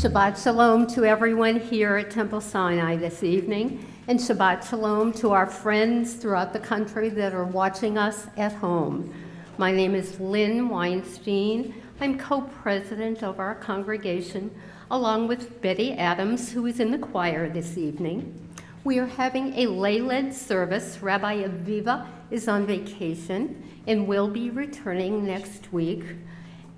Shabbat Shalom to everyone here at Temple Sinai this evening, and Shabbat Shalom to our friends throughout the country that are watching us at home. My name is Lynn Weinstein. I'm co-president of our congregation, along with Betty Adams, who is in the choir this evening. We are having a lay-led service. Rabbi Aviva is on vacation and will be returning next week.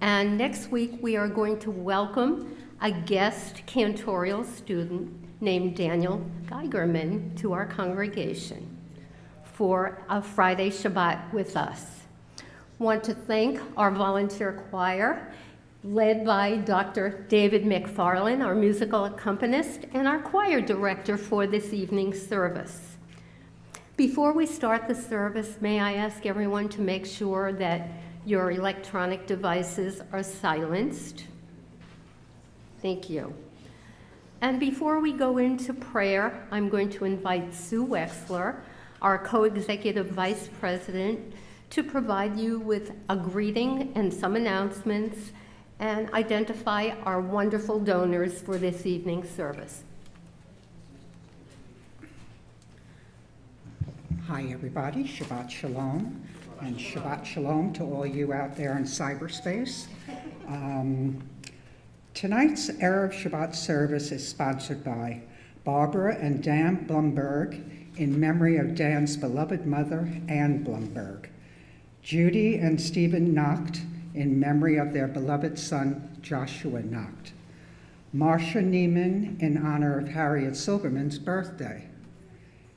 And next week we are going to welcome a guest cantorial student named Daniel Geigerman to our congregation for a Friday Shabbat with us. Want to thank our volunteer choir, led by Dr. David McFarlane, our musical accompanist, and our choir director for this evening's service. Before we start the service, may I ask everyone to make sure that your electronic devices are silenced? Thank you. And before we go into prayer, I'm going to invite Sue Wexler, our co-executive vice president, to provide you with a greeting and some announcements and identify our wonderful donors for this evening's service. Hi, everybody. Shabbat Shalom. And Shabbat Shalom to all you out there in cyberspace. Tonight's Erev Shabbat service is sponsored by Barbara and Dan Blumberg in memory of Dan's beloved mother, Ann Blumberg. Judy and Stephen Nacht in memory of their beloved son, Joshua Nacht. Marcia Neiman in honor of Harriet Silverman's birthday.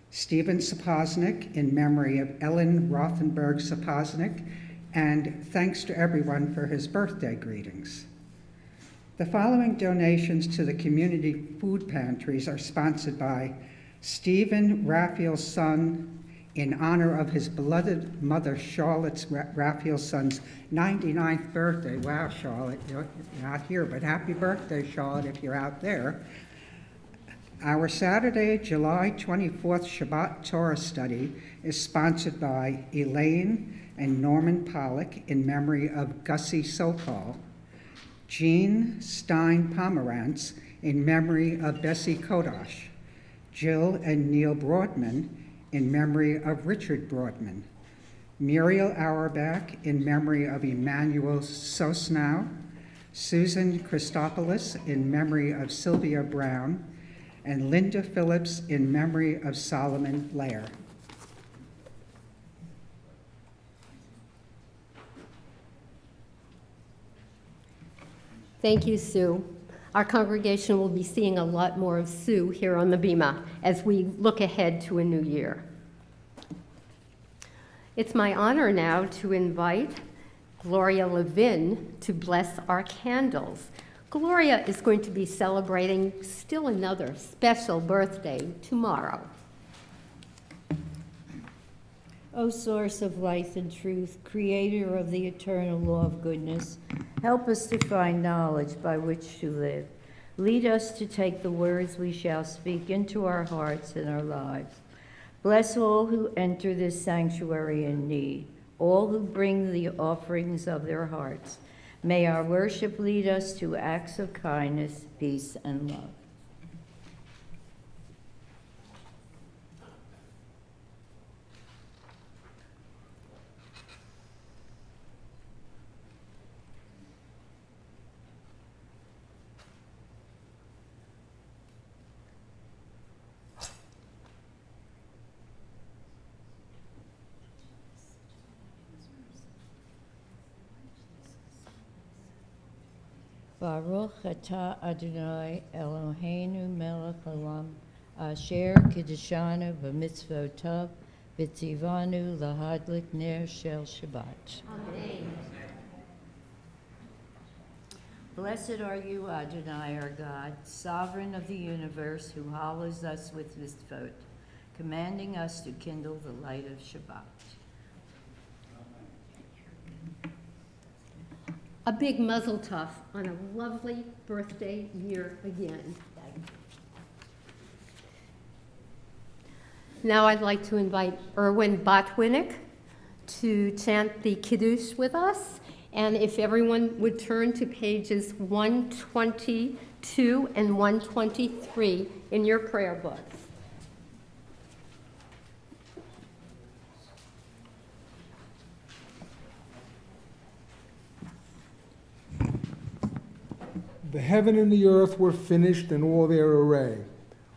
Stephen Sapoznik in memory of Ellen Rothenberg Sapoznik, and thanks to everyone for his birthday greetings. The following donations to the community food pantries are sponsored by Stephen Raphael's son in honor of his beloved mother, Charlotte Raphael's son's 99th birthday. Wow, Charlotte, you're not here, but happy birthday, Charlotte, if you're out there. Our Saturday, July 24th Shabbat Torah study is sponsored by Elaine and Norman Pollock in memory of Gussie Sokol. Jean Stein Pomerantz in memory of Bessie Kodosh, Jill and Neil Broadman in memory of Richard Broadman, Muriel Auerbach in memory of Emmanuel Sosnow, Susan Christopoulos in memory of Sylvia Brown, and Linda Phillips in memory of Solomon Lair. Thank you, Sue. Our congregation will be seeing a lot more of Sue here on the Bima as we look ahead to a new year. It's my honor now to invite Gloria Levin to bless our candles. Gloria is going to be celebrating still another special birthday tomorrow. O source of life and truth, creator of the eternal law of goodness, help us to find knowledge by which to live. Lead us to take the words we shall speak into our hearts and our lives. Bless all who enter this sanctuary in need, all who bring the offerings of their hearts. May our worship lead us to acts of kindness, peace, and love. Baruch atah Adonai Eloheinu melech haolam asher kiddushanu b'mitzvotav v'tzivanu lahadlik ner shel Shabbat. Amen. Blessed are you, Adonai, our God, sovereign of the universe, who hallows us with mitzvot, commanding us to kindle the light of Shabbat. A big mazel tov on a lovely birthday year again. Now I'd like to invite Erwin Botwinick to chant the Kiddush with us. And if everyone would turn to pages 122 and 123 in your prayer books. The heaven and the earth were finished in all their array.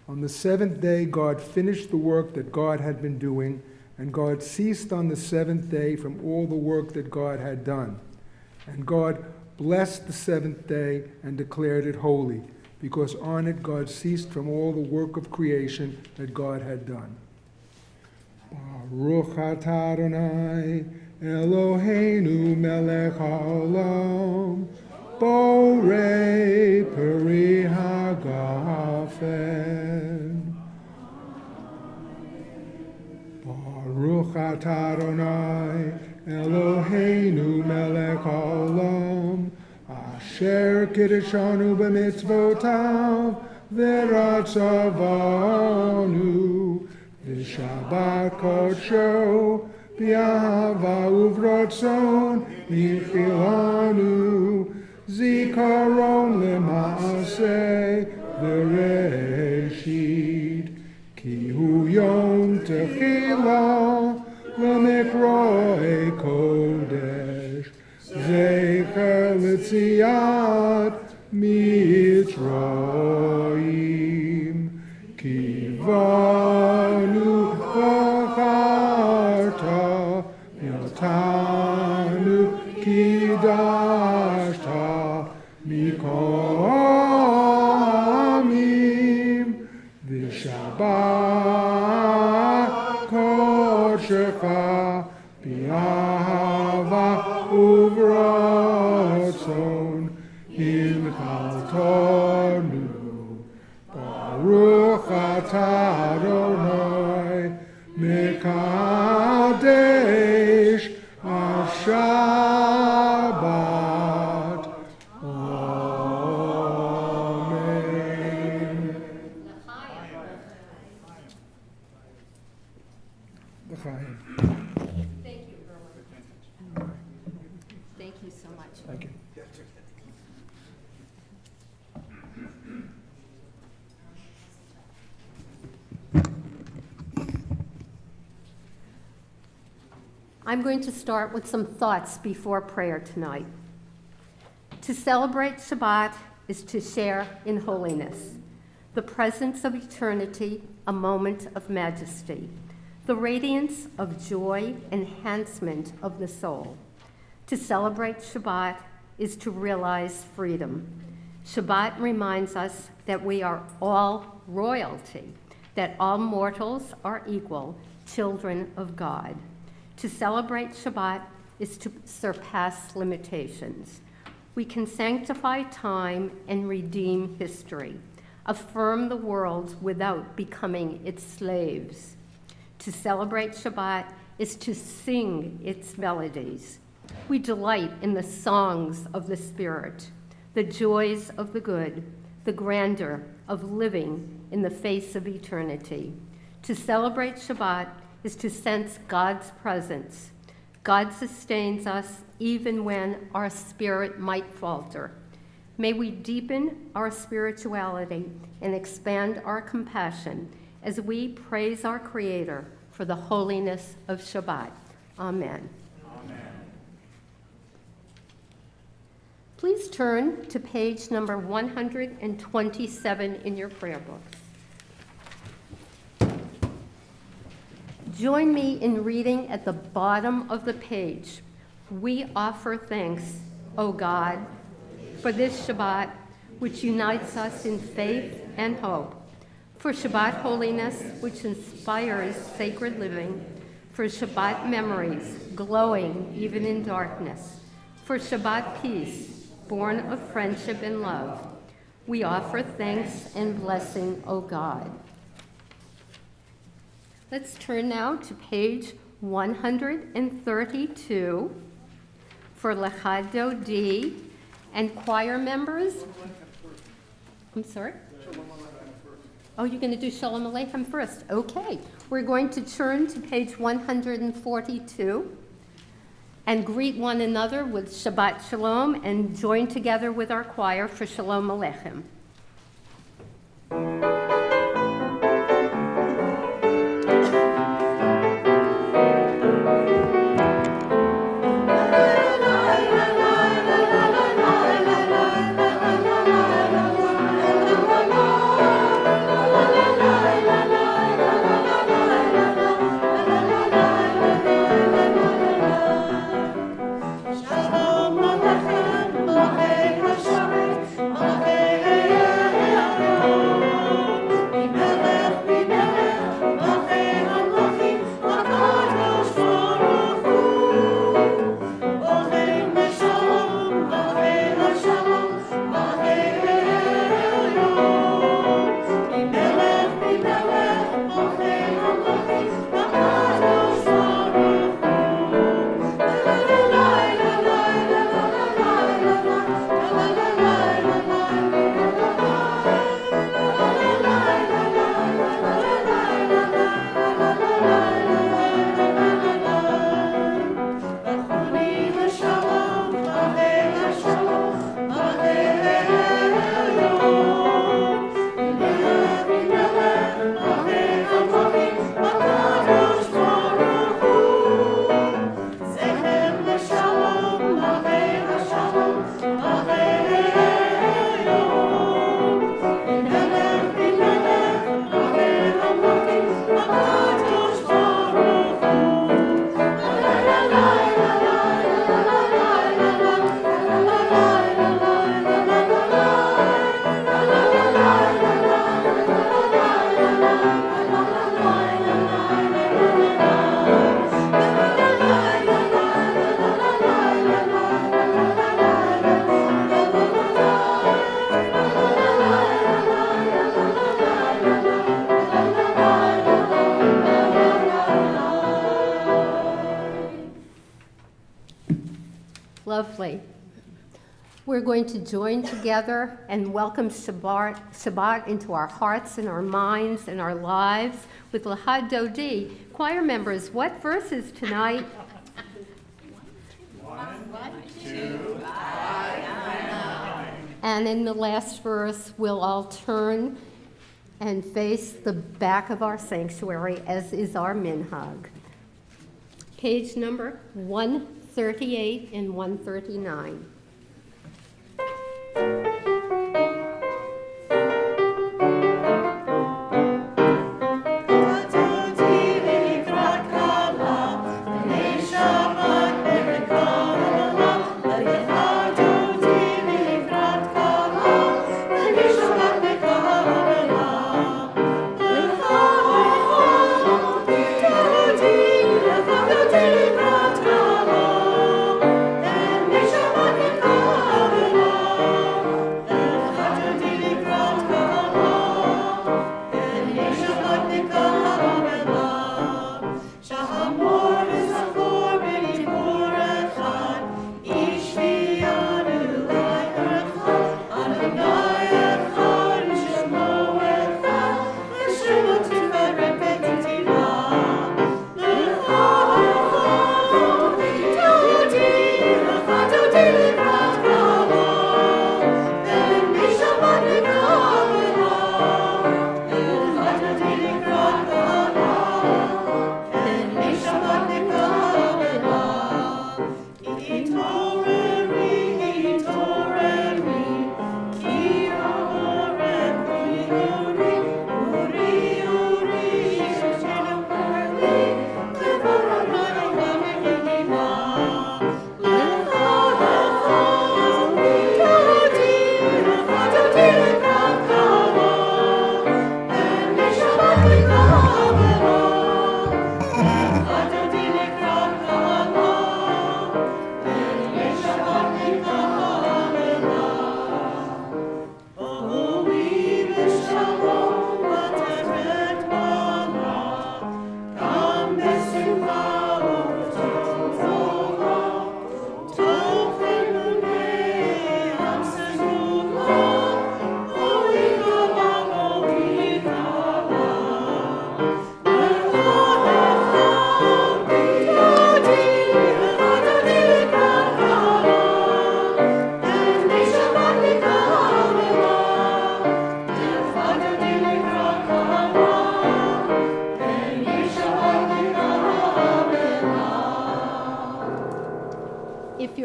On the seventh day, God finished the work that God had been doing, and God ceased on the seventh day from all the work that God had done. And God blessed the seventh day and declared it holy, because on it God ceased from all the work of creation that God had done. Baruch atah Adonai Eloheinu melech haolam Borei peri hagafen. Baruch atah Adonai Eloheinu melech haolam asher kiddushanu b'mitzvotav v'ratzavanu v'shabbat kodsho b'ahava uvratzon yichilanu Zikaron lema'aseh v'reshit ki hu yom techila lemikroei kodesh zecher l'tziat mitzrayim ki vanu v'charta yotanu kidashta Mikomim v'shabbat kodshecha b'ahava uvratzon hinchaltonu Baruch atah Adonai mekadesh Shabbat. Amen. L'chaim. Thank you, Erwin. Thank you so much. Thank you. I'm going to start with some thoughts before prayer tonight. To celebrate Shabbat is to share in holiness, the presence of eternity, a moment of majesty, the radiance of joy, enhancement of the soul. To celebrate Shabbat is to realize freedom. Shabbat reminds us that we are all royalty, that all mortals are equal, children of God. To celebrate Shabbat is to surpass limitations. We can sanctify time and redeem history, affirm the world without becoming its slaves. To celebrate Shabbat is to sing its melodies. We delight in the songs of the Spirit, the joys of the good, the grandeur of living in the face of eternity. To celebrate Shabbat is to sense God's presence. God sustains us even when our spirit might falter. May we deepen our spirituality and expand our compassion as we praise our Creator for the holiness of Shabbat. Amen. Please turn to page number 127 in your prayer books. Join me in reading at the bottom of the page. We offer thanks, O God, for this Shabbat, which unites us in faith and hope, for Shabbat holiness, which inspires sacred living, for Shabbat memories, glowing even in darkness, for Shabbat peace, born of friendship and love. We offer thanks and blessing, O God. Let's turn now to page 132 for Lecha Dodi and choir members. I'm sorry? Oh, you're going to do Shalom Aleichem first. Okay. We're going to turn to page 142 and greet one another with Shabbat Shalom and join together with our choir for Shalom Aleichem. Lovely. We're going to join together and welcome Shabbat into our hearts and our minds and our lives with Lecha Dodi. Choir members, what verses tonight? 1, 2, 5, 9. And in the last verse, we'll all turn and face the back of our sanctuary, as is our minhag. Page number 138 and 139. Shabbat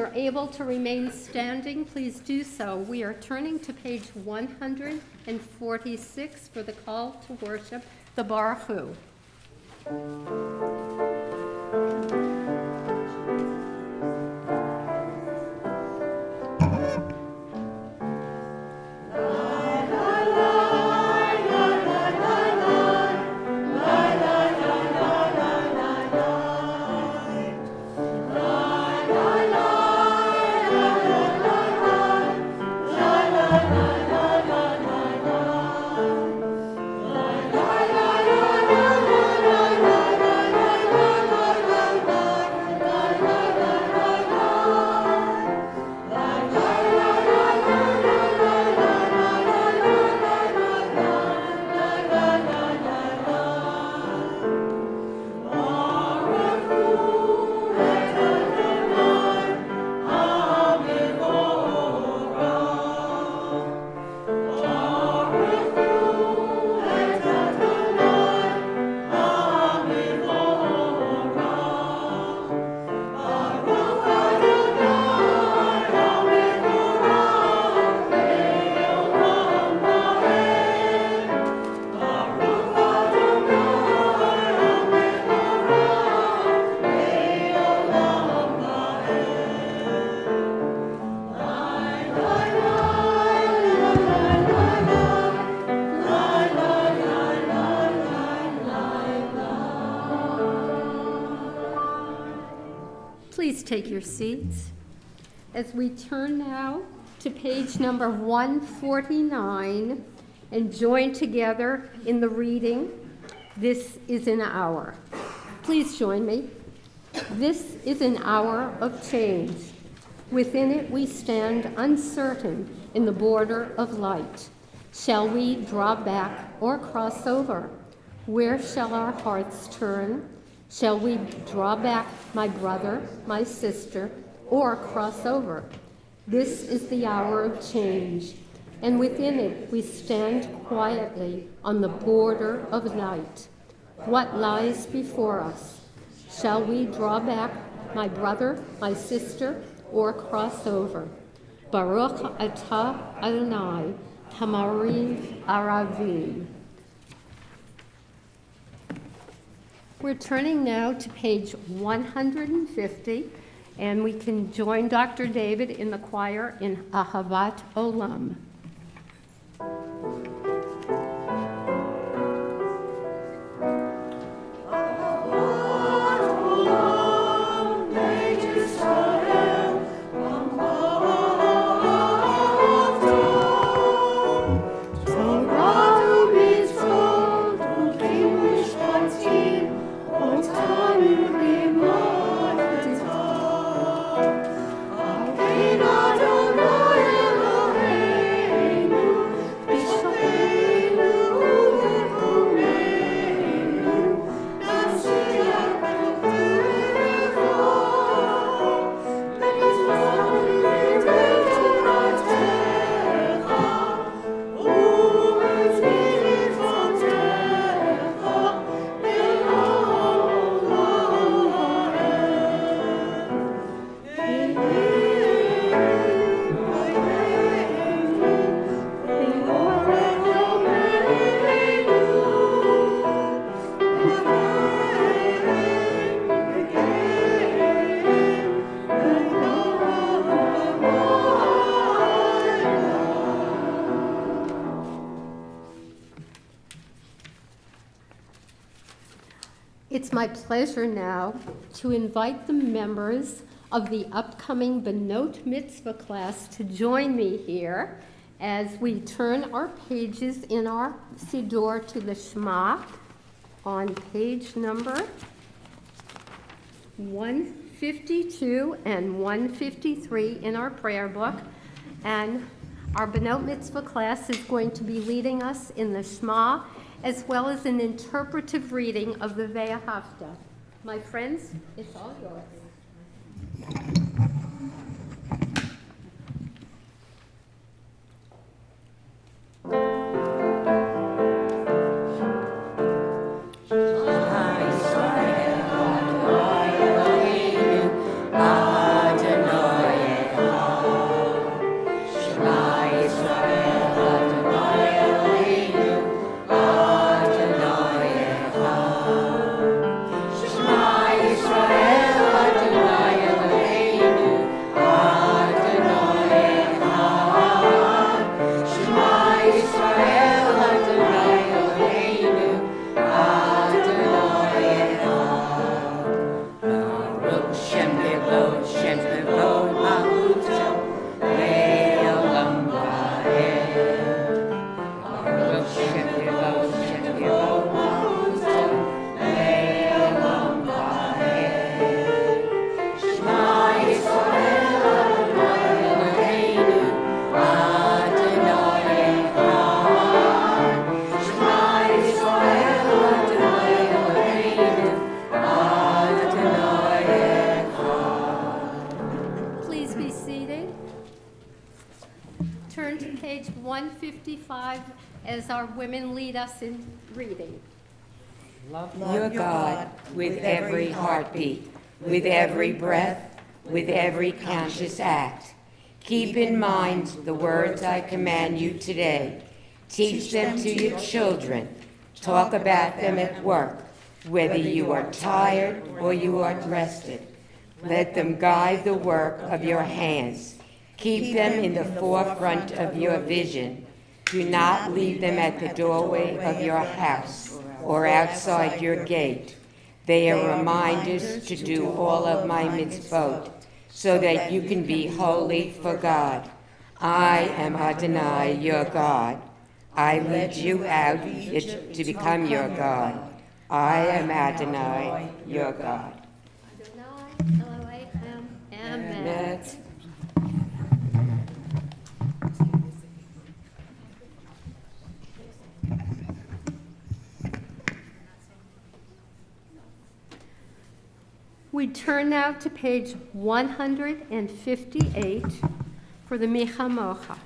you're able to remain standing, please do so. We are turning to page 146 for the call to worship, the Baruch Hu. Please take your seats. As we turn now to page number 149 and join together in the reading, "This is an hour." Please join me. This is an hour of change. Within it we stand uncertain in the border of light. Shall we draw back or cross over? Where shall our hearts turn? Shall we draw back, my brother, my sister, or cross over? This is the hour of change, and within it we stand quietly on the border of night. What lies before us? Shall we draw back, my brother, my sister, or cross over? Baruch atah Adonai, Hamariv Aravim. We're turning now to page 150, and we can join Dr. David in the choir in Ahavat Olam. It's my pleasure now to invite the members of the upcoming Benot Mitzvah class to join me here as we turn our pages in our Siddur to the Shema on page number 152 and 153 in our prayer book. And our Benot Mitzvah class is going to be leading us in the Shema, as well as an interpretive reading of the Ve'ahavta. My friends, it's all yours. Adonai 155 as our women lead us in reading. Your God with every heartbeat, with every breath, with every conscious act. Keep in mind the words I command you today. Teach them to your children. Talk about them at work, whether you are tired or you are rested. Let them guide the work of your hands. Keep them in the forefront of your vision. Do not leave them at the doorway of your house or outside your gate. They are reminders to do all of my mitzvot, so that you can be holy for God. I am Adonai, your God. I lead you out to become your God. I am Adonai, your God. Adonai, Elohim, Amen. We turn now to page 158 for the Micha Mocha.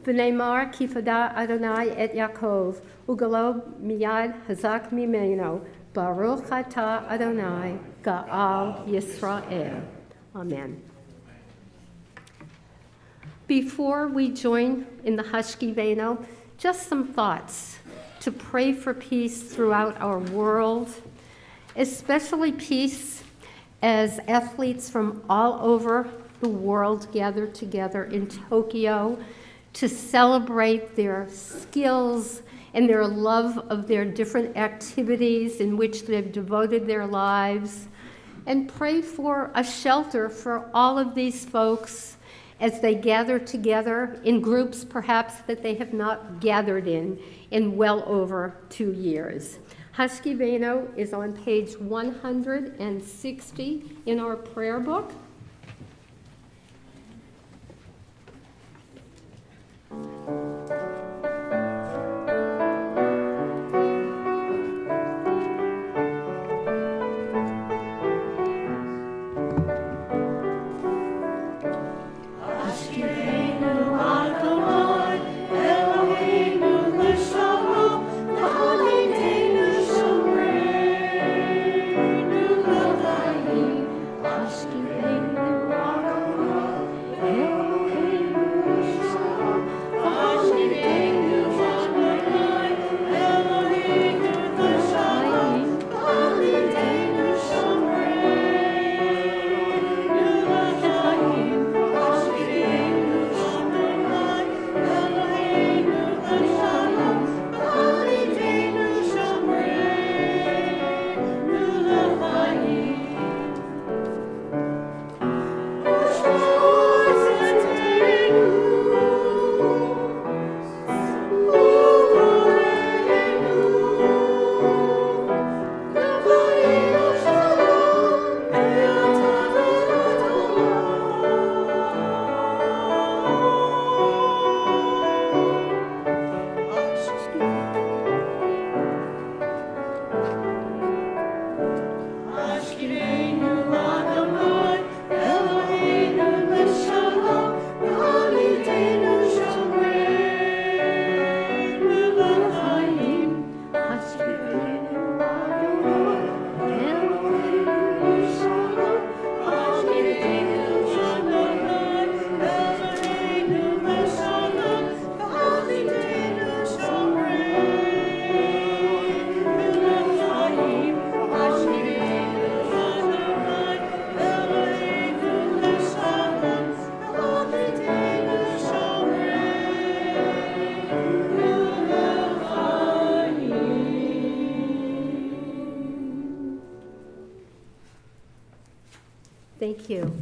V'neimar kifada Adonai et Yaakov, ugalo miyad hazak mimeno, baruch atah Adonai, ga'al Yisrael. Amen. Before we join in the Hashkiveno, just some thoughts to pray for peace throughout our world, especially peace as athletes from all over the world gather together in Tokyo to celebrate their skills and their love of their different activities in which they've devoted their lives, and pray for a shelter for all of these folks as they gather together in groups perhaps that they have not gathered in well over 2 years. Hashkiveno is on page 160 in our prayer book. Hashkiveno. Thank you.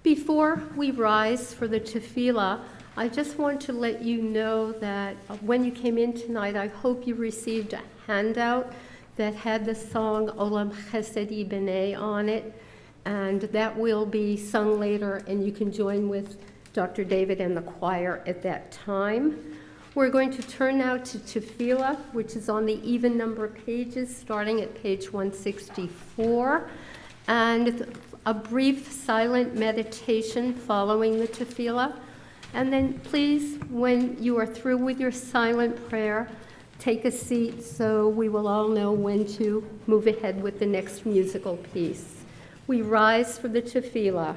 Before we rise for the tefillah, I just want to let you know that when you came in tonight, I hope you received a handout that had the song Olam Chesed B'nai on it, and that will be sung later, and you can join with Dr. David and the choir at that time. We're going to turn now to tefillah, which is on the even number pages, starting at page 164, and a brief silent meditation following the tefillah. And then please, when you are through with your silent prayer, take a seat so we will all know when to move ahead with the next musical piece. We rise for the tefillah.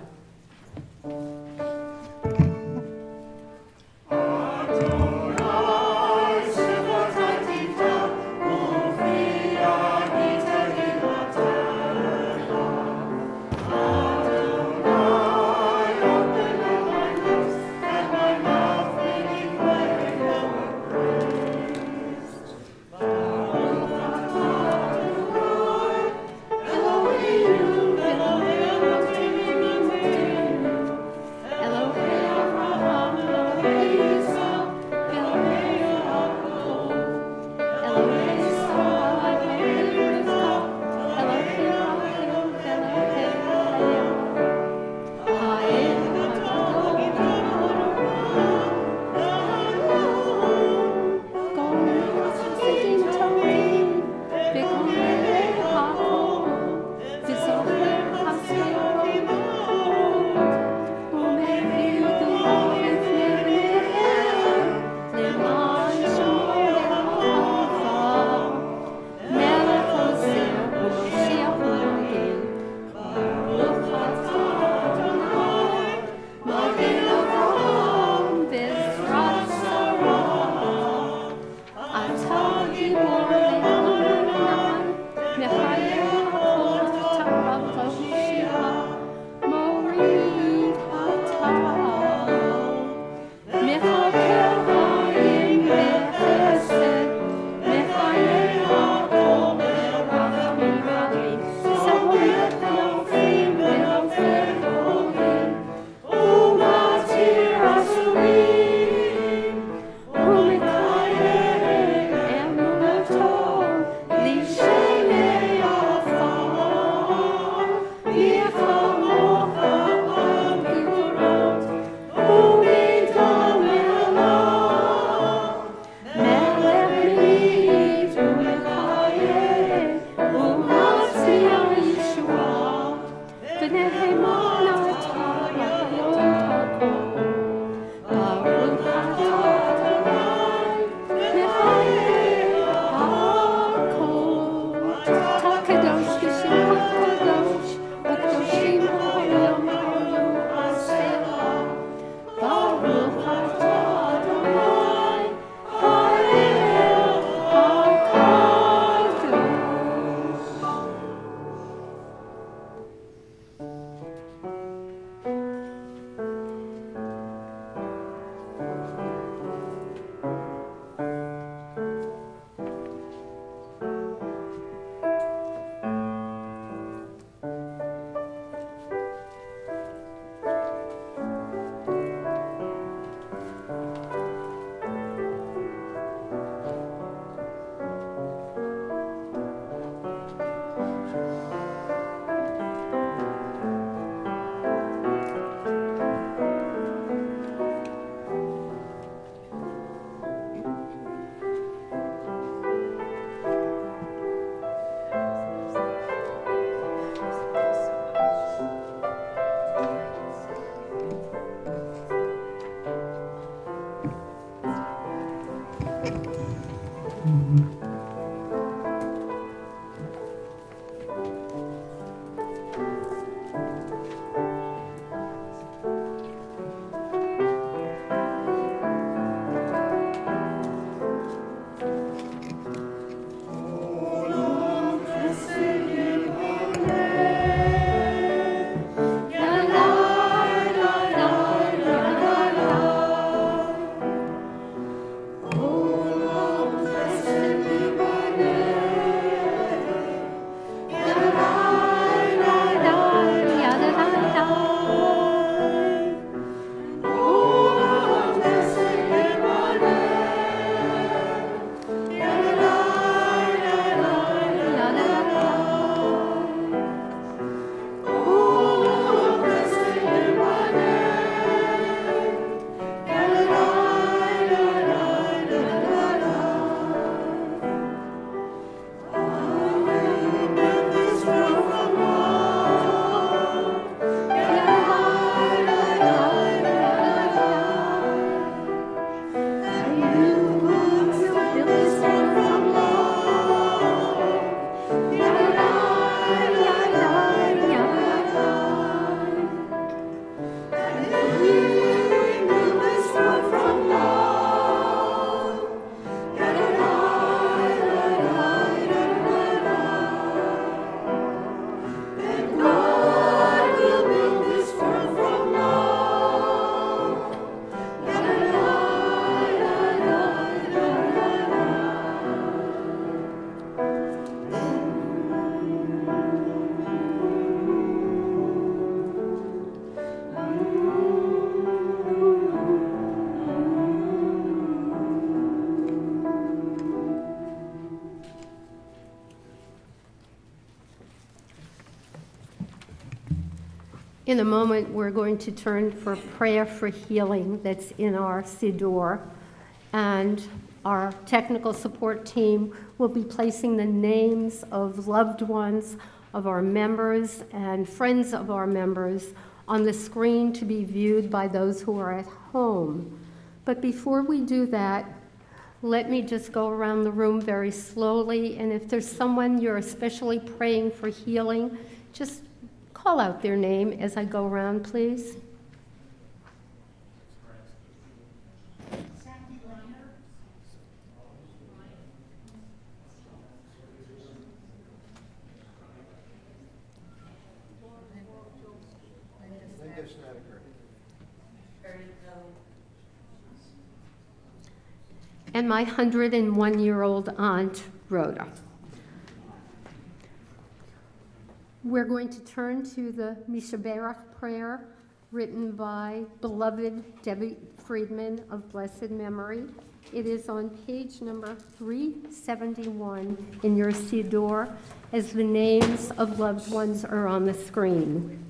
In a moment, we're going to turn for prayer for healing that's in our Siddur, and our technical support team will be placing the names of loved ones of our members and friends of our members on the screen to be viewed by those who are at home. But before we do that, let me just go around the room very slowly, and if there's someone you're especially praying for healing, just call out their name as I go around, please. And my 101-year-old aunt, Rhoda. We're going to turn to the Mishaberach prayer written by beloved Debbie Friedman of blessed memory. It is on page number 371 in your Siddur as the names of loved ones are on the screen.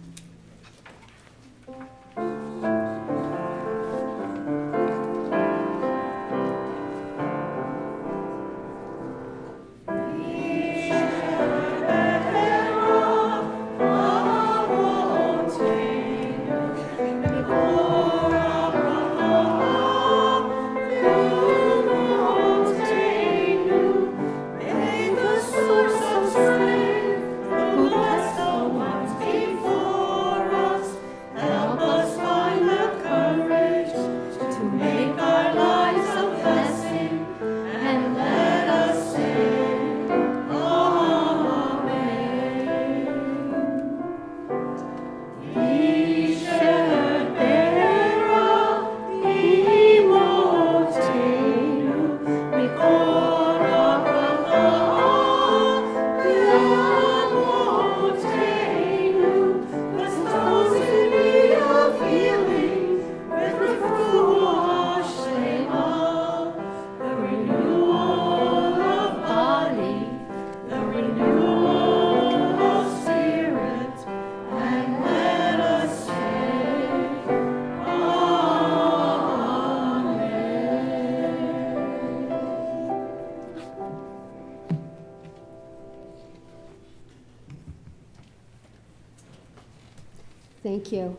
Thank you.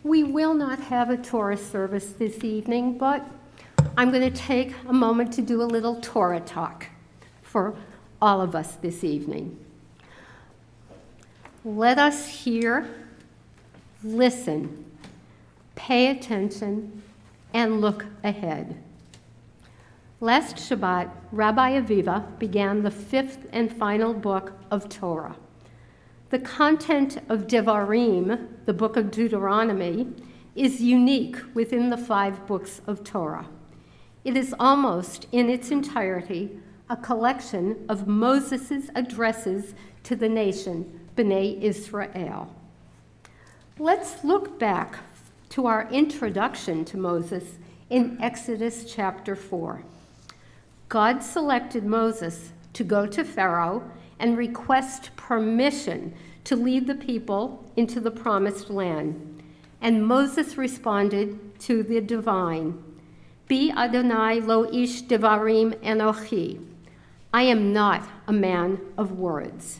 We will not have a Torah service this evening, but I'm going to take a moment to do a little Torah talk for all of us this evening. Let us hear, listen, pay attention, and look ahead. Last Shabbat, Rabbi Aviva began the fifth and final book of Torah. The content of Devarim, the book of Deuteronomy, is unique within the 5 books of Torah. It is almost in its entirety a collection of Moses' addresses to the nation, Bnei Israel. Let's look back to our introduction to Moses in Exodus chapter 4. God selected Moses to go to Pharaoh and request permission to lead the people into the promised land. And Moses responded to the divine, Bi Adonai lo ish devarim enochi. I am not a man of words.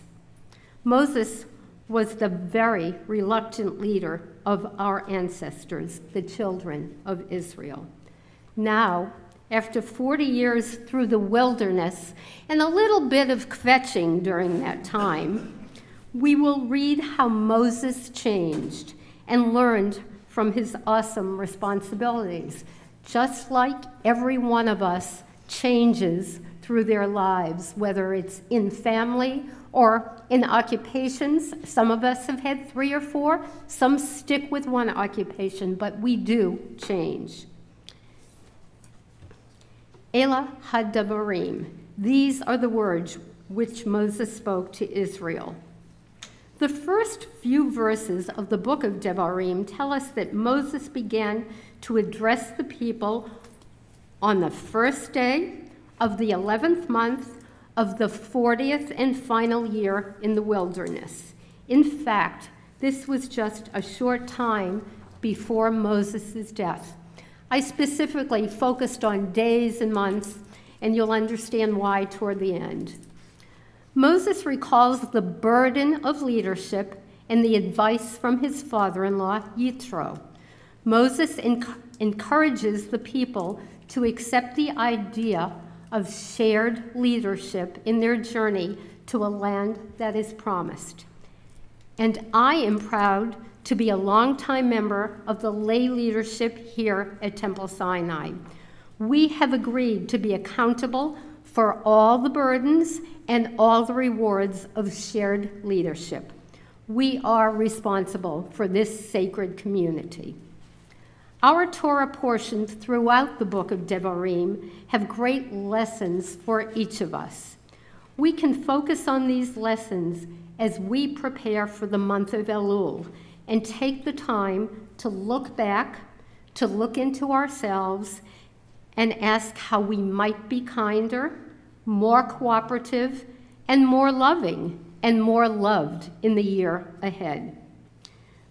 Moses was the very reluctant leader of our ancestors, the children of Israel. Now, after 40 years through the wilderness and a little bit of kvetching during that time, we will read how Moses changed and learned from his awesome responsibilities, just like every one of us changes through their lives, whether it's in family or in occupations. Some of us have had 3 or 4, some stick with one occupation, but we do change. Ela hadavarim. These are the words which Moses spoke to Israel. The first few verses of the book of Devarim tell us that Moses began to address the people on the first day of the 11th month of the 40th and final year in the wilderness. In fact, this was just a short time before Moses' death. I specifically focused on days and months, and you'll understand why toward the end. Moses recalls the burden of leadership and the advice from his father-in-law, Yitro. Moses encourages the people to accept the idea of shared leadership in their journey to a land that is promised. And I am proud to be a longtime member of the lay leadership here at Temple Sinai. We have agreed to be accountable for all the burdens and all the rewards of shared leadership. We are responsible for this sacred community. Our Torah portions throughout the book of Devarim have great lessons for each of us. We can focus on these lessons as we prepare for the month of Elul and take the time to look back, to look into ourselves, and ask how we might be kinder, more cooperative, and more loving and more loved in the year ahead.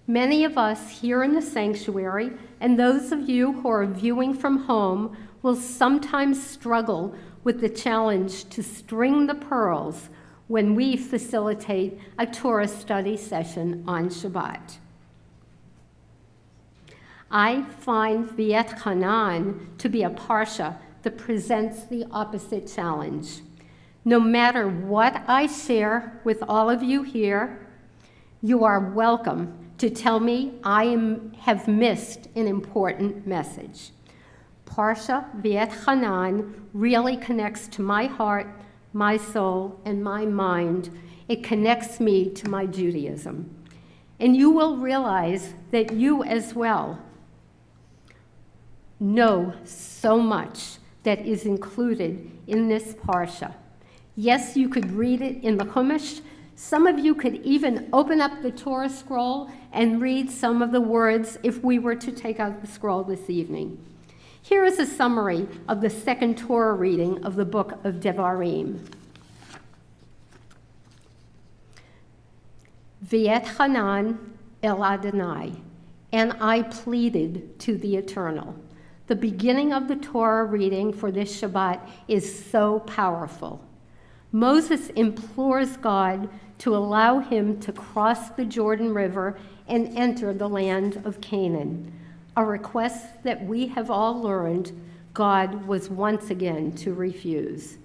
Many of us here in the sanctuary and those of you who are viewing from home will sometimes struggle with the challenge to string the pearls when we facilitate a Torah study session on Shabbat. I find V'et Hanan to be a parsha that presents the opposite challenge. No matter what I share with all of you here, you are welcome to tell me I have missed an important message. Parsha V'et Hanan really connects to my heart, my soul, and my mind. It connects me to my Judaism. And you will realize that you as well know so much that is included in this parsha. Yes, you could read it in the Chumash. Some of you could even open up the Torah scroll and read some of the words if we were to take out the scroll this evening. Here is a summary of the second Torah reading of the book of Devarim. V'et Hanan el Adonai, and I pleaded to the Eternal. The beginning of the Torah reading for this Shabbat is so powerful. Moses implores God to allow him to cross the Jordan River and enter the land of Canaan, a request that we have all learned God was once again to refuse.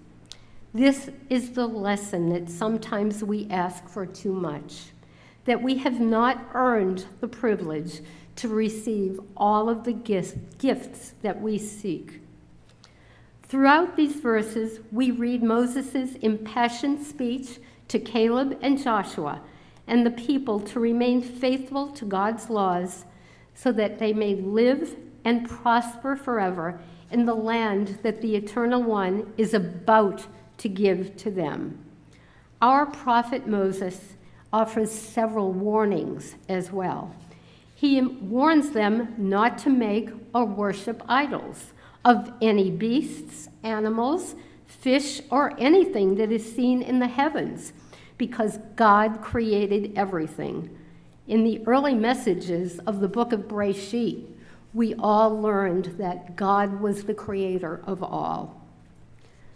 This is the lesson that sometimes we ask for too much, that we have not earned the privilege to receive all of the gifts that we seek. Throughout these verses, we read Moses' impassioned speech to Caleb and Joshua and the people to remain faithful to God's laws so that they may live and prosper forever in the land that the Eternal One is about to give to them. Our prophet Moses offers several warnings as well. He warns them not to make or worship idols of any beasts, animals, fish, or anything that is seen in the heavens, because God created everything. In the early messages of the book of Bereshit, we all learned that God was the creator of all.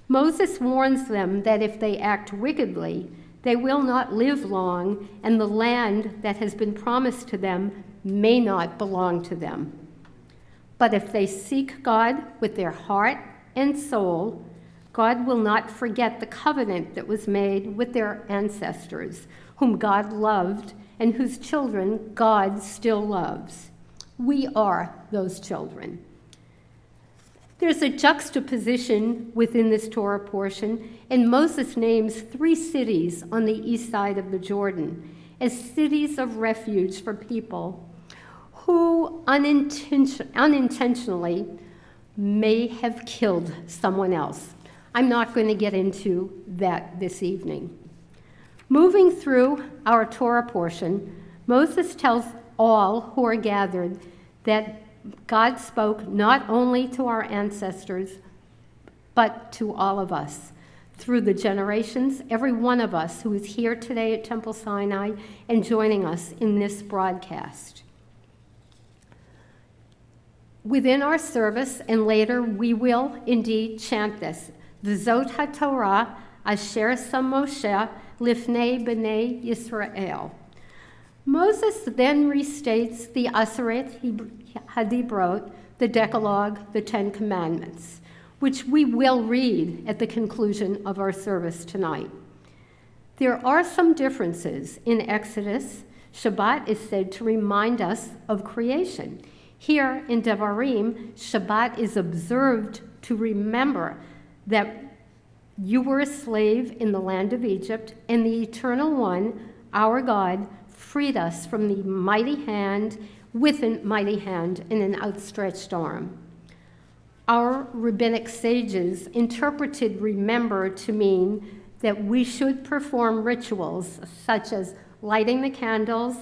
Moses warns them that if they act wickedly, they will not live long, and the land that has been promised to them may not belong to them. But if they seek God with their heart and soul, God will not forget the covenant that was made with their ancestors, whom God loved and whose children God still loves. We are those children. There's a juxtaposition within this Torah portion, and Moses names 3 cities on the east side of the Jordan as cities of refuge for people who unintentionally may have killed someone else. I'm not going to get into that this evening. Moving through our Torah portion, Moses tells all who are gathered that God spoke not only to our ancestors, but to all of us. through the generations, every one of us who is here today at Temple Sinai and joining us in this broadcast. Within our service, and later, we will indeed chant this. V'zot haTorah asher sam Moshe lifnei b'nei Yisrael. Moses then restates the Aseret HaDibrot, the Decalogue, the Ten Commandments, which we will read at the conclusion of our service tonight. There are some differences. In Exodus, Shabbat is said to remind us of creation. Here in Devarim, Shabbat is observed to remember that you were a slave in the land of Egypt, and the Eternal One, our God, freed us from the mighty hand, with a mighty hand and an outstretched arm. Our rabbinic sages interpreted remember to mean that we should perform rituals such as lighting the candles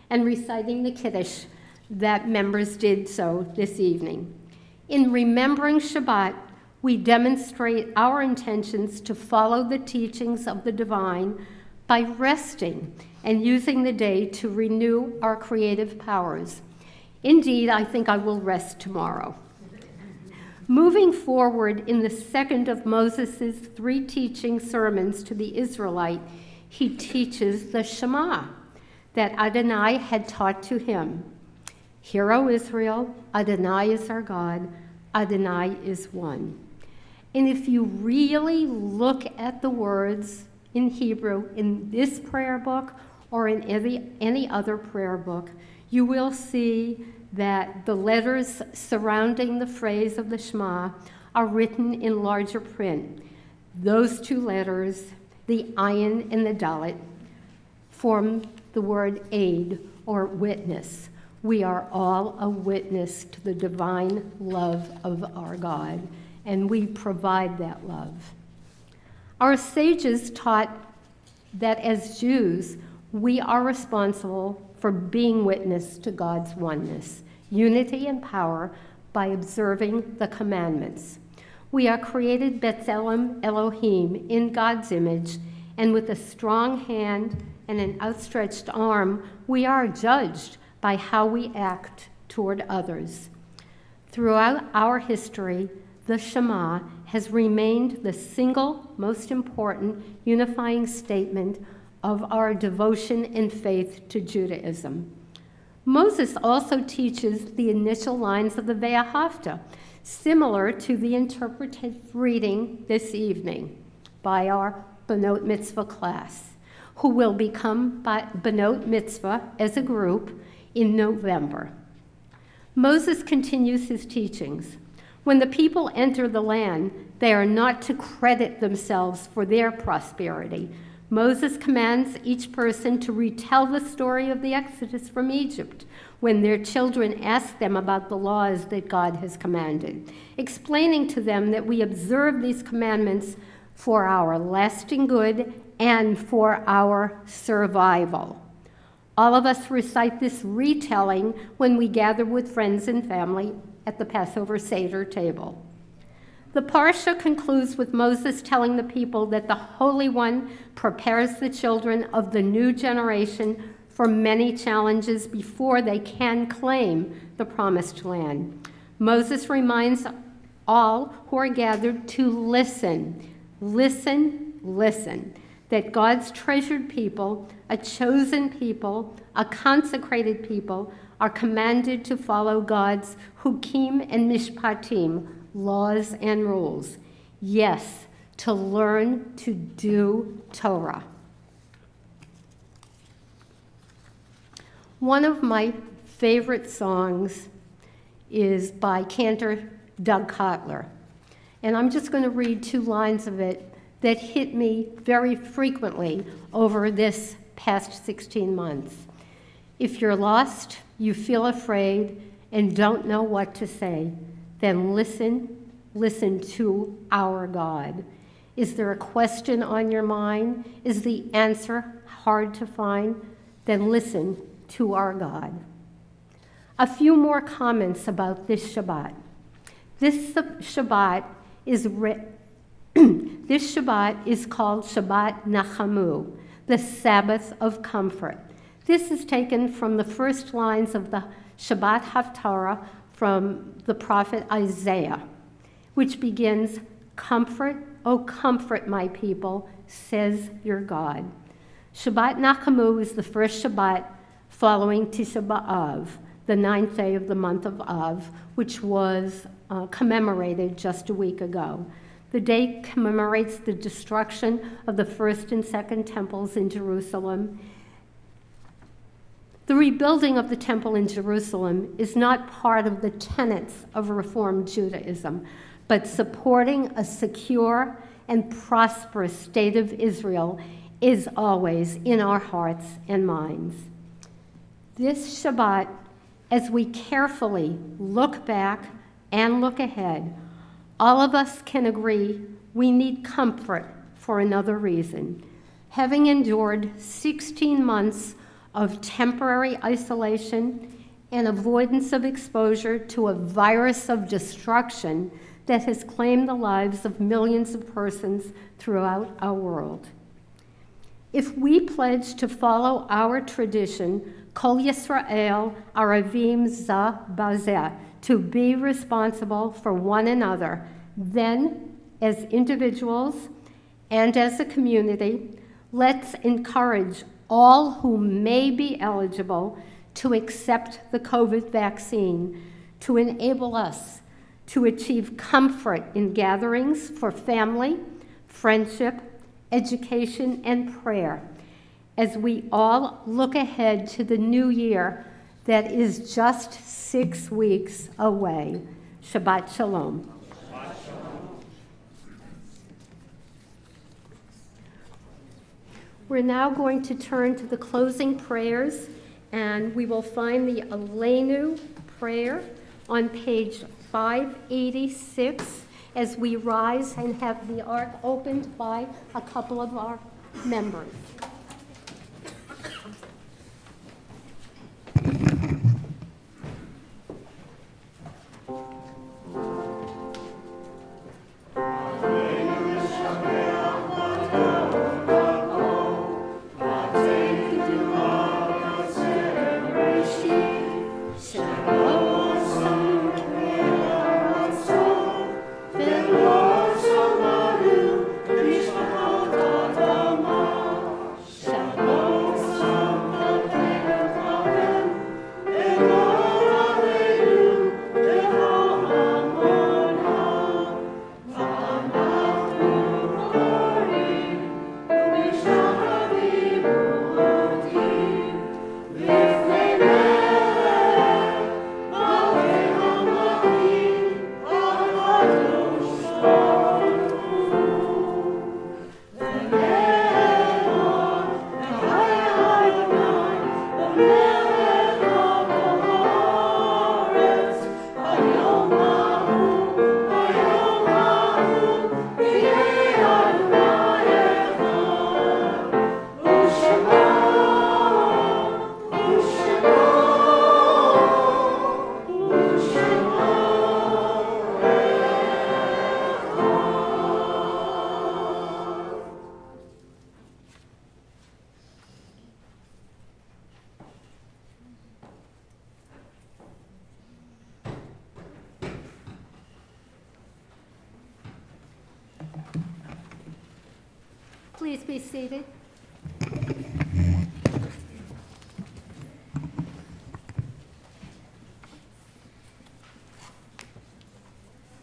and reciting the Kiddush that members did so this evening. In remembering Shabbat, we demonstrate our intentions to follow the teachings of the divine by resting and using the day to renew our creative powers. Indeed, I think I will rest tomorrow. Moving forward in the second of Moses' 3 teaching sermons to the Israelite, he teaches the Shema that Adonai had taught to him. Hear, O Israel, Adonai is our God, Adonai is one. And if you really look at the words in Hebrew in this prayer book or in any other prayer book, you will see that the letters surrounding the phrase of the Shema are written in larger print. Those 2 letters, the ayin and the dalet, form the word aid or witness. We are all a witness to the divine love of our God, and we provide that love. Our sages taught that as Jews, we are responsible for being witness to God's oneness, unity, and power by observing the commandments. We are created B'Tselem Elohim in God's image, and with a strong hand and an outstretched arm, we are judged by how we act toward others. Throughout our history, the Shema has remained the single most important unifying statement of our devotion and faith to Judaism. Moses also teaches the initial lines of the Ve'ahavta, similar to the interpretive reading this evening by our Benot Mitzvah class, who will become Benot Mitzvah as a group in November. Moses continues his teachings. When the people enter the land, they are not to credit themselves for their prosperity. Moses commands each person to retell the story of the Exodus from Egypt when their children ask them about the laws that God has commanded, explaining to them that we observe these commandments for our lasting good and for our survival. All of us recite this retelling when we gather with friends and family at the Passover Seder table. The Parsha concludes with Moses telling the people that the Holy One prepares the children of the new generation for many challenges before they can claim the promised land. Moses reminds all who are gathered to listen, that God's treasured people, a chosen people, a consecrated people, are commanded to follow God's hukim and mishpatim, laws and rules. Yes, to learn to do Torah. One of my favorite songs is by cantor Doug Cotler. And I'm just going to read 2 lines of it that hit me very frequently over this past 16 months. If you're lost, you feel afraid, and don't know what to say, then listen to our God. Is there a question on your mind? Is the answer hard to find? Then listen to our God. A few more comments about this Shabbat. This Shabbat is This Shabbat is called Shabbat Nachamu, the Sabbath of comfort. This is taken from the first lines of the Shabbat Haftarah from the prophet Isaiah, which begins, "Comfort, O comfort my people, says your God." Shabbat Nachamu is the first Shabbat following Tisha B'Av, the 9th day of the month of Av, which was commemorated just a week ago. The day commemorates the destruction of the first and second temples in Jerusalem. The rebuilding of the temple in Jerusalem is not part of the tenets of Reform Judaism, but supporting a secure and prosperous state of Israel is always in our hearts and minds. This Shabbat, as we carefully look back and look ahead, all of us can agree we need comfort for another reason. Having endured 16 months of temporary isolation and avoidance of exposure to a virus of destruction that has claimed the lives of millions of persons throughout our world. If we pledge to follow our tradition, Kol Yisrael Aravim Za Bazeh, to be responsible for one another, then, as individuals and as a community, let's encourage all who may be eligible to accept the COVID vaccine to enable us to achieve comfort in gatherings for family, friendship, education, and prayer as we all look ahead to the new year that is just 6 weeks away. Shabbat Shalom. We're now going to turn to the closing prayers, and we will find the Aleinu prayer on page 586 as we rise and have the ark opened by a couple of our members. Please be seated.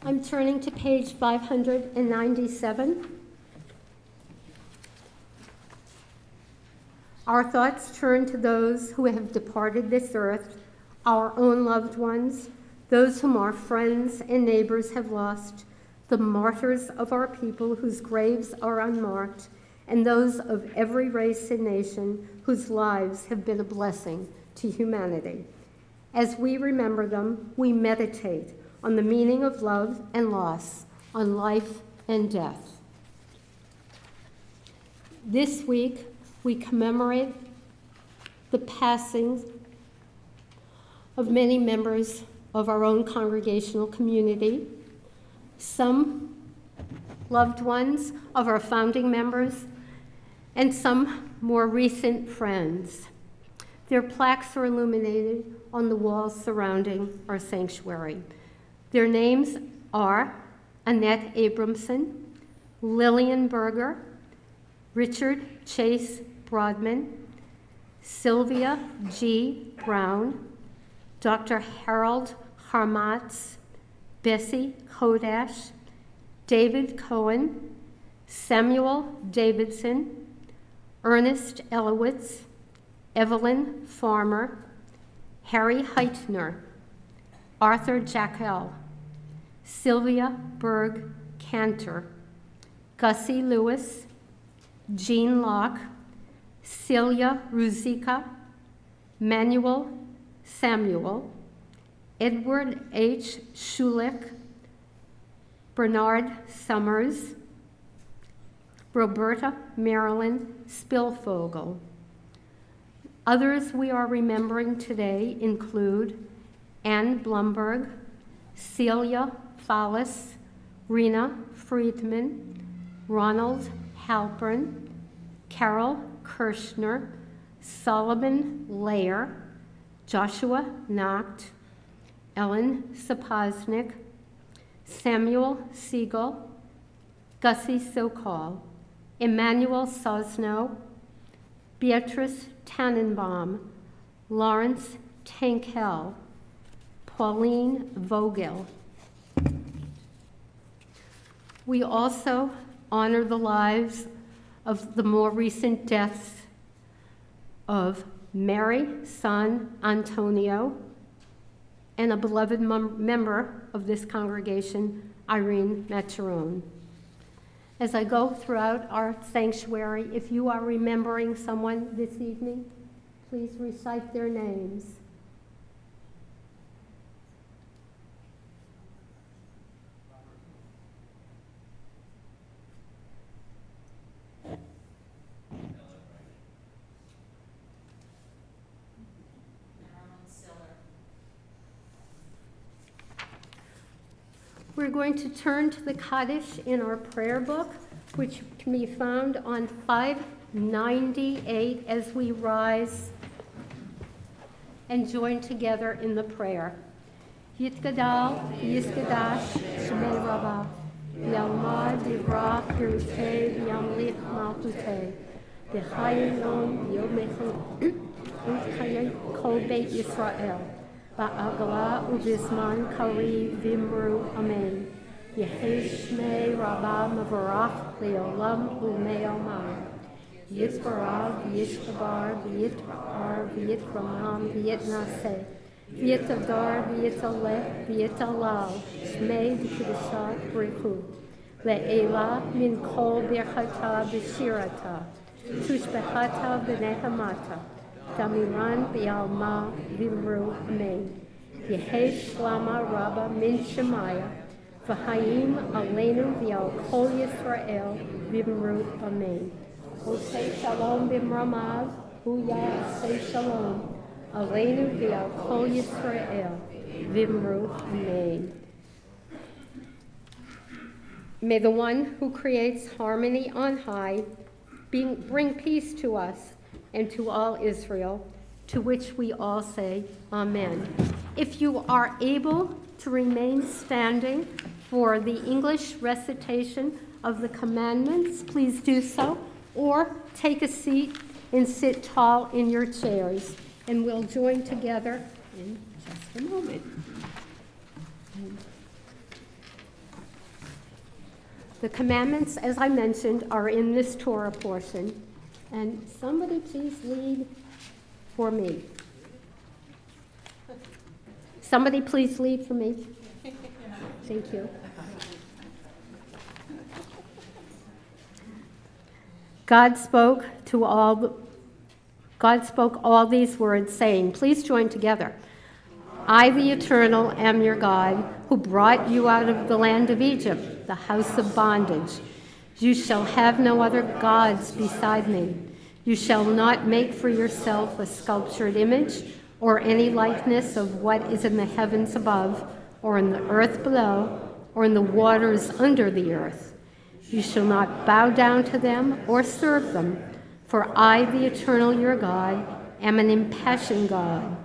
I'm turning to page 597. Our thoughts turn to those who have departed this earth, our own loved ones, those whom our friends and neighbors have lost, the martyrs of our people whose graves are unmarked, and those of every race and nation whose lives have been a blessing to humanity. As we remember them, we meditate on the meaning of love and loss, on life and death. This week, we commemorate the passing of many members of our own congregational community. Some loved ones of our founding members, and some more recent friends. Their plaques are illuminated on the walls surrounding our sanctuary. Their names are Annette Abramson, Lillian Berger, Richard Chase Broadman, Sylvia G. Brown, Dr. Harold Harmatz, Bessie Kodash, David Cohen, Samuel Davidson, Ernest Elowitz, Evelyn Farmer, Harry Heitner, Arthur Jackel, Sylvia Berg Cantor, Gussie Lewis, Jean Locke, Celia Ruzicka, Manuel Samuel, Edward H. Schulich, Bernard Summers, Roberta Marilyn Spilfogel. Others we are remembering today include Anne Blumberg, Celia Fallis, Rena Friedman, Ronald Halpern, Carol Kirschner, Solomon Layer, Joshua Nacht, Ellen Sapoznik, Samuel Siegel, Gussie Sokol, Emmanuel Sosno, Beatrice Tannenbaum, Lawrence Tankel, Pauline Vogel. We also honor the lives of the more recent deaths of Mary San Antonio and a beloved member of this congregation, Irene Macherone. As I go throughout our sanctuary, if you are remembering someone this evening, please recite their names. We're going to turn to the Kaddish in our prayer book, which can be found on 598 as we rise and join together in the prayer. Yitgadal, Yisgadash, Shemei Rabbah, Yalmar Divra, Pirutei, Yamlich Malchutei, B'chayilom, Yomechel, U'chayei Kol Beit Yisrael. Ba'agala u'bizman kari vimru amen. Yehi shmei rabbah mavarach le'olam u'me'olam. Yitbarah v'yishkabar v'yitra'ar v'yitramam v'yitnaseh. V'yitadar v'yitaleh v'yitalal. Shmei v'kidushat b'richu. Le'ela min kol birchata v'shirata. Tushbehata v'nehamata. Damiran bi'alma vimru amen. Yehi shlama rabba min shemaya. V'hayim aleinu v'al kol Yisrael vimru amen. Osei shalom b'mramav, huya say shalom. Aleinu v'al kol Yisrael vimru amen. May the one who creates harmony on high bring peace to us and to all Israel, to which we all say amen. If you are able to remain standing for the English recitation of the commandments, please do so, or take a seat and sit tall in your chairs, and we'll join together in just a moment. The commandments, as I mentioned, are in this Torah portion. And somebody please lead for me. Somebody please lead for me. Thank you. God spoke all these words, saying, please join together. I, the Eternal, am your God, who brought you out of the land of Egypt, the house of bondage. You shall have no other gods beside me. You shall not make for yourself a sculptured image or any likeness of what is in the heavens above, or in the earth below, or in the waters under the earth. You shall not bow down to them or serve them, for I, the eternal your God, am an impassioned God,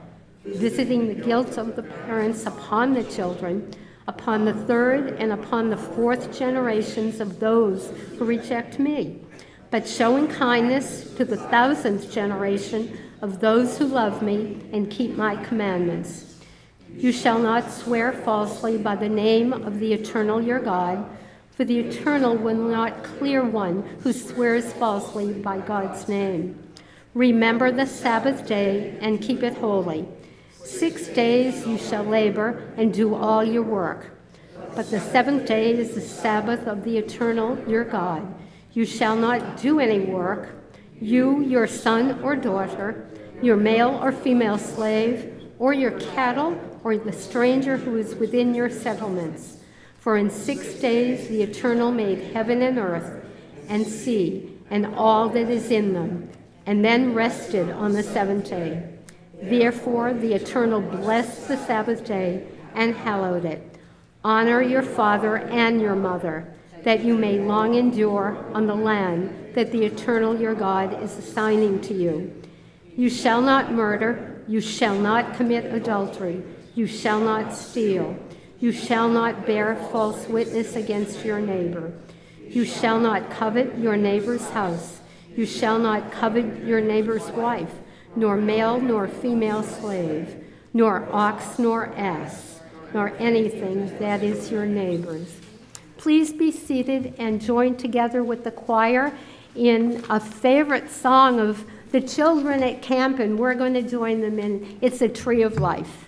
visiting the guilt of the parents upon the children, upon the third and upon the fourth generations of those who reject me, but showing kindness to the thousandth generation of those who love me and keep my commandments. You shall not swear falsely by the name of the eternal your God, for the eternal will not clear one who swears falsely by God's name. Remember the Sabbath day and keep it holy. 6 days you shall labor and do all your work. But the seventh day is the Sabbath of the eternal your God. You shall not do any work, you, your son or daughter, your male or female slave, or your cattle, or the stranger who is within your settlements. For in 6 days the Eternal made heaven and earth, and sea, and all that is in them, and then rested on the seventh day. Therefore the Eternal blessed the Sabbath day and hallowed it. Honor your father and your mother, that you may long endure on the land that the Eternal your God is assigning to you. You shall not murder, you shall not commit adultery, you shall not steal, you shall not bear false witness against your neighbor. You shall not covet your neighbor's house. You shall not covet your neighbor's wife, nor male nor female slave, nor ox nor ass, nor anything that is your neighbor's. Please be seated and join together with the choir in a favorite song of the children at camp, and we're going to join them in It's a Tree of Life.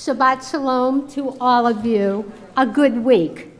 Shabbat Shalom to all of you. A good week.